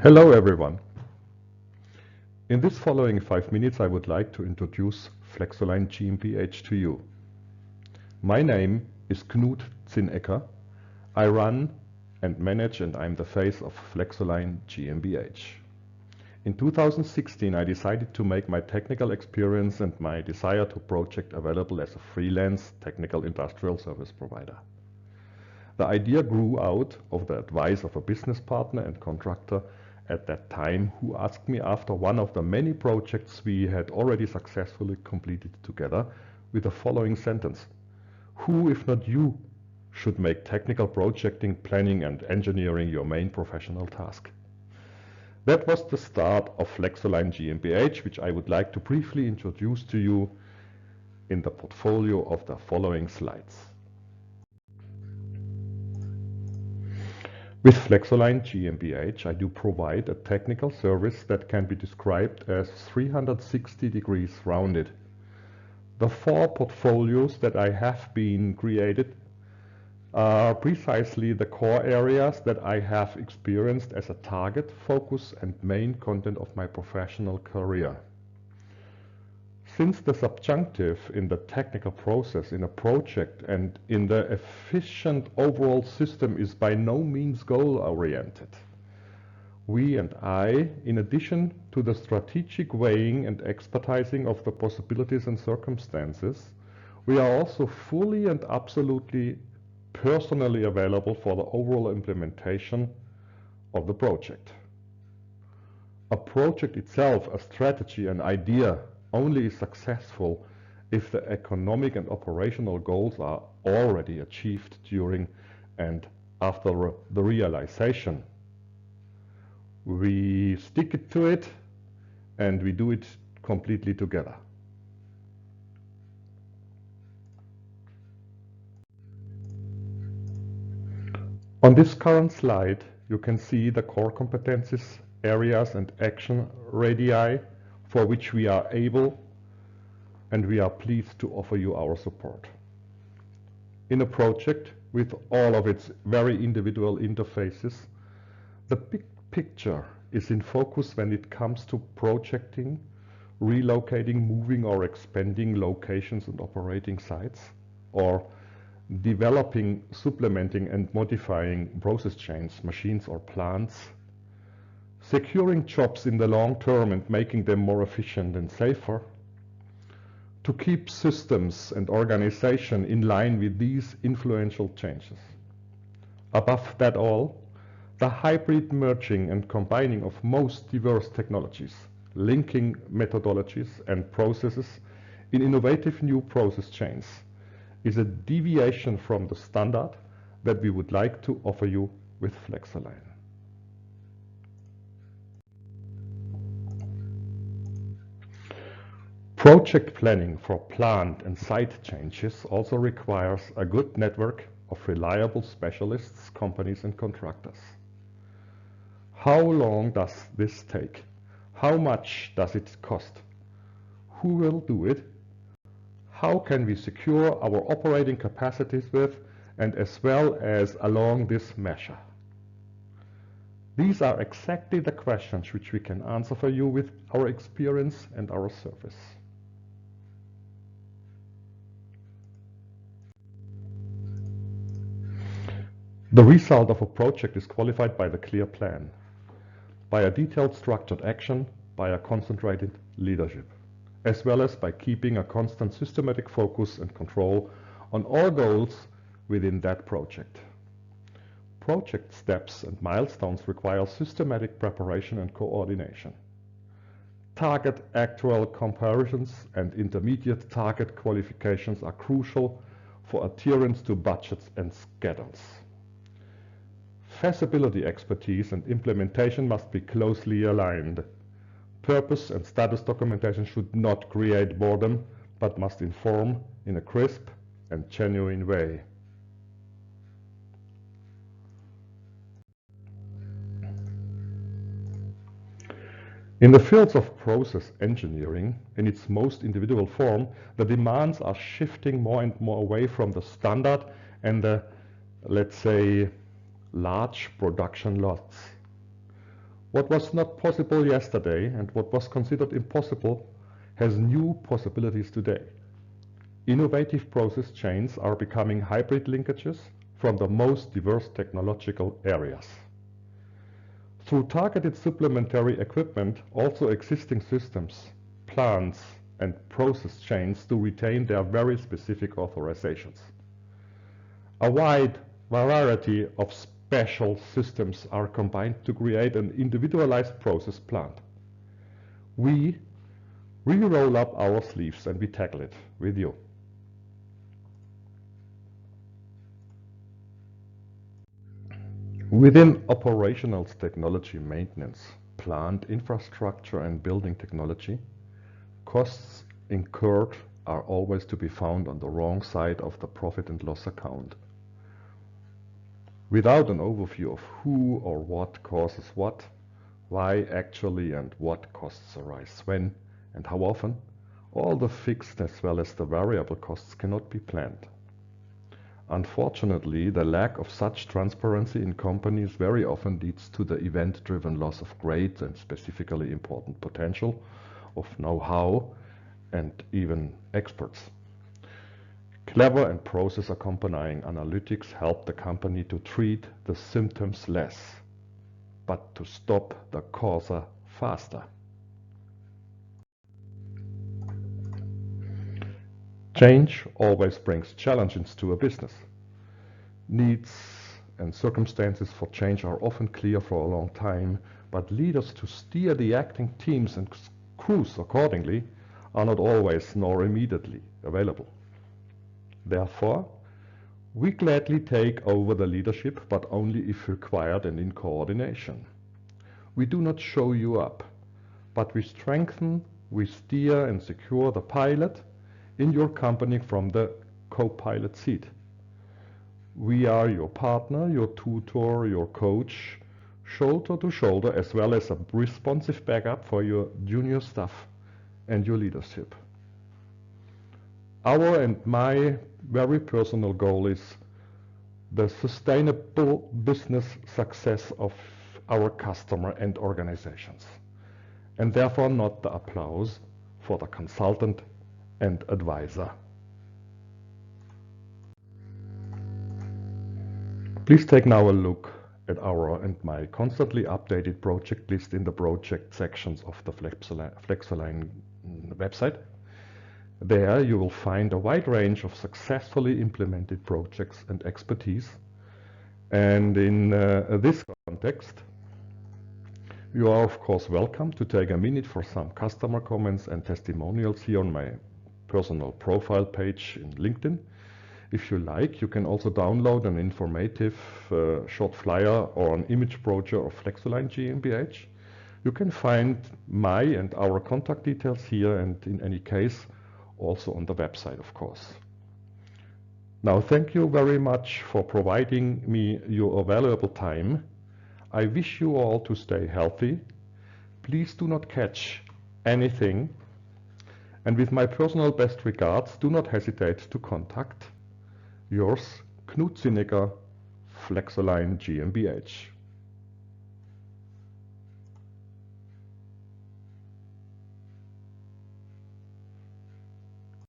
Hello everyone. In this following 5 minutes I would like to introduce Flexoline GmbH to you. My name is Knut Zinnecker. I run and manage and I'm the face of Flexoline GmbH. In 2016 I decided to make my technical experience and my desire to project available as a freelance technical industrial service provider. The idea grew out of the advice of a business partner and contractor at that time, who asked me after one of the many projects we had already successfully completed together with the following sentence: "Who, if not you, should make technical projecting, planning and engineering your main professional task?" That was the start of Flexoline GmbH, which I would like to briefly introduce to you in the portfolio of the following slides. With Flexoline GmbH, I do provide a technical service that can be described as 360 degrees rounded. The 4 portfolios that I have been created are precisely the core areas that I have experienced as a target, focus and main content of my professional career. Since the subjunctive in the technical process in a project and in the efficient overall system is by no means goal-oriented, we and I, in addition to the strategic weighing and expertising of the possibilities and circumstances, we are also fully and absolutely personally available for the overall implementation of the project. A project itself, a strategy, an idea, only is successful if the economic and operational goals are already achieved during and after the realization. We stick to it and we do it completely together. On this current slide, you can see the core competencies, areas and action radii for which we are able and we are pleased to offer you our support. In a project with all of its very individual interfaces, the big picture is in focus when it comes to projecting, relocating, moving or expanding locations and operating sites, or developing, supplementing and modifying process chains, machines or plants, securing jobs in the long term and making them more efficient and safer, to keep systems and organization in line with these influential changes. Above that all, the hybrid merging and combining of most diverse technologies, linking methodologies and processes in innovative new process chains is a deviation from the standard that we would like to offer you with Flexoline. Project planning for plant and site changes also requires a good network of reliable specialists, companies and contractors. How long does this take? How much does it cost? Who will do it? How can we secure our operating capacities with and as well as along this measure? These are exactly the questions which we can answer for you with our experience and our service. The result of a project is qualified by the clear plan, by a detailed structured action, by a concentrated leadership, as well as by keeping a constant systematic focus and control on all goals within that project. Project steps and milestones require systematic preparation and coordination. Target actual comparisons and intermediate target qualifications are crucial for adherence to budgets and schedules. Feasibility expertise and implementation must be closely aligned. Purpose and status documentation should not create boredom, but must inform in a crisp and genuine way. In the fields of process engineering, in its most individual form, the demands are shifting more and more away from the standard and the, let's say, large production lots. What was not possible yesterday and what was considered impossible has new possibilities today. Innovative process chains are becoming hybrid linkages from the most diverse technological areas. Through targeted supplementary equipment, also existing systems, plants, and process chains to retain their very specific authorizations. A wide variety of special systems are combined to create an individualized process plant. We roll up our sleeves and we tackle it with you. Within operational technology maintenance, plant infrastructure and building technology, costs incurred are always to be found on the wrong side of the profit and loss account. Without an overview of who or what causes what, why actually and what costs arise when and how often, all the fixed as well as the variable costs cannot be planned. Unfortunately, the lack of such transparency in companies very often leads to the event-driven loss of great and specifically important potential, of know-how, and even experts. Clever and process accompanying analytics help the company to treat the symptoms less, but to stop the causa faster. Change always brings challenges to a business. Needs and circumstances for change are often clear for a long time, but leaders to steer the acting teams and crews accordingly are not always nor immediately available. Therefore, we gladly take over the leadership, but only if required and in coordination. We do not show you up, but we strengthen, we steer and secure the pilot in your company from the co-pilot seat. We are your partner, your tutor, your coach, shoulder to shoulder, as well as a responsive backup for your junior staff and your leadership. Our and my very personal goal is the sustainable business success of our customer and organizations, and therefore not the applause for the consultant and advisor. Please take now a look at our and my constantly updated project list in the project sections of the Flexoline website. There you will find a wide range of successfully implemented projects and expertise. And in this context, you are of course welcome to take a minute for some customer comments and testimonials here on my personal profile page in LinkedIn. If you like, you can also download an informative short flyer or an image brochure of Flexoline GmbH. You can find my and our contact details here, and in any case also on the website, of course. Now, thank you very much for providing me your valuable time. I wish you all to stay healthy. Please do not catch anything. And with my personal best regards, do not hesitate to contact yours, Knut Zinnecker, Flexoline GmbH.